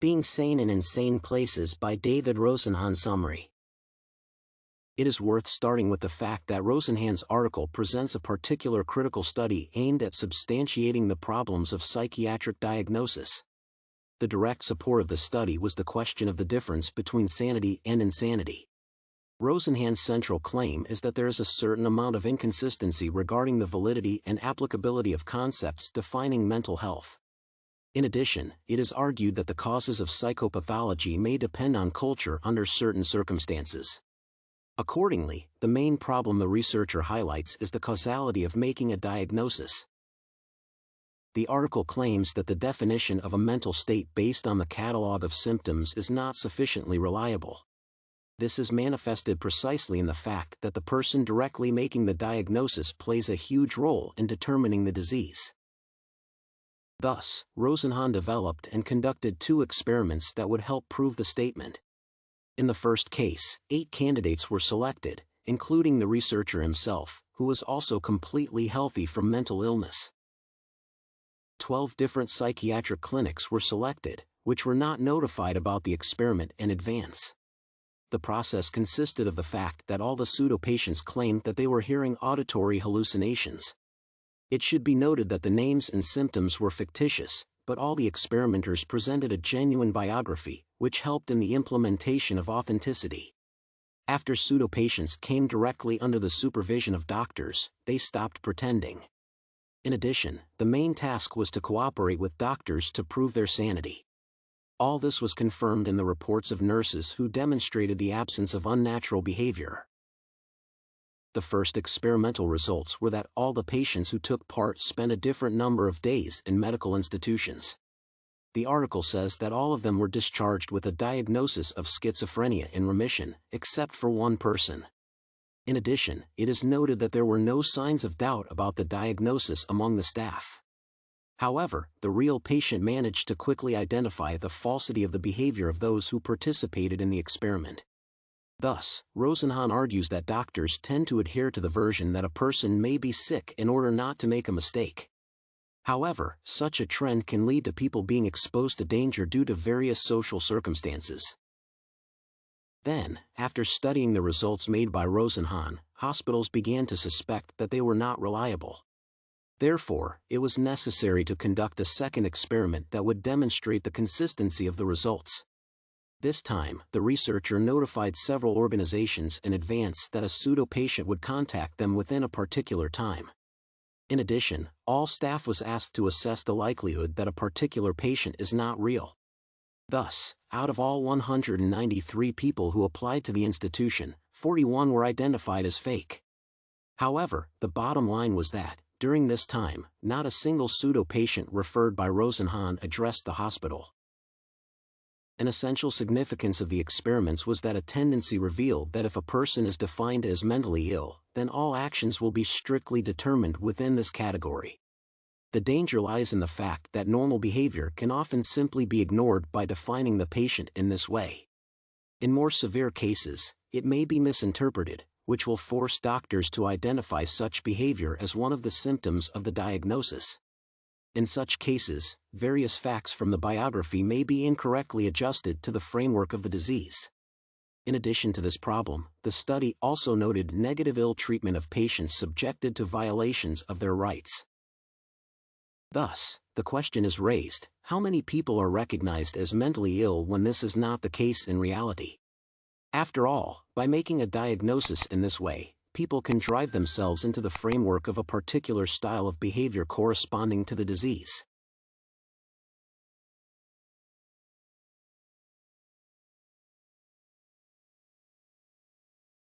Being Sane in Insane Places by David Rosenhan. Summary. It is worth starting with the fact that Rosenhan's article presents a particular critical study aimed at substantiating the problems of psychiatric diagnosis. The direct support of the study was the question of the difference between sanity and insanity. Rosenhan's central claim is that there is a certain amount of inconsistency regarding the validity and applicability of concepts defining mental health. In addition, it is argued that the causes of psychopathology may depend on culture under certain circumstances. Accordingly, the main problem the researcher highlights is the causality of making a diagnosis. The article claims that the definition of a mental state based on the catalog of symptoms is not sufficiently reliable. This is manifested precisely in the fact that the person directly making the diagnosis plays a huge role in determining the disease. Thus, Rosenhan developed and conducted 2 experiments that would help prove the statement. In the first case, 8 candidates were selected, including the researcher himself, who was also completely healthy from mental illness. 12 different psychiatric clinics were selected, which were not notified about the experiment in advance. The process consisted of the fact that all the pseudo-patients claimed that they were hearing auditory hallucinations. It should be noted that the names and symptoms were fictitious, but all the experimenters presented a genuine biography, which helped in the implementation of authenticity. After pseudo-patients came directly under the supervision of doctors, they stopped pretending. In addition, the main task was to cooperate with doctors to prove their sanity. All this was confirmed in the reports of nurses who demonstrated the absence of unnatural behavior. The first experimental results were that all the patients who took part spent a different number of days in medical institutions. The article says that all of them were discharged with a diagnosis of schizophrenia in remission, except for one person. In addition, it is noted that there were no signs of doubt about the diagnosis among the staff. However, the real patient managed to quickly identify the falsity of the behavior of those who participated in the experiment. Thus, Rosenhan argues that doctors tend to adhere to the version that a person may be sick in order not to make a mistake. However, such a trend can lead to people being exposed to danger due to various social circumstances. Then, after studying the results made by Rosenhan, hospitals began to suspect that they were not reliable. Therefore, it was necessary to conduct a second experiment that would demonstrate the consistency of the results. This time, the researcher notified several organizations in advance that a pseudo-patient would contact them within a particular time. In addition, all staff was asked to assess the likelihood that a particular patient is not real. Thus, out of all 193 people who applied to the institution, 41 were identified as fake. However, the bottom line was that, during this time, not a single pseudo-patient referred by Rosenhan addressed the hospital. An essential significance of the experiments was that a tendency revealed that if a person is defined as mentally ill, then all actions will be strictly determined within this category. The danger lies in the fact that normal behavior can often simply be ignored by defining the patient in this way. In more severe cases, it may be misinterpreted, which will force doctors to identify such behavior as one of the symptoms of the diagnosis. In such cases, various facts from the biography may be incorrectly adjusted to the framework of the disease. In addition to this problem, the study also noted negative ill treatment of patients subjected to violations of their rights. Thus, the question is raised, how many people are recognized as mentally ill when this is not the case in reality? After all, by making a diagnosis in this way, people can drive themselves into the framework of a particular style of behavior corresponding to the disease.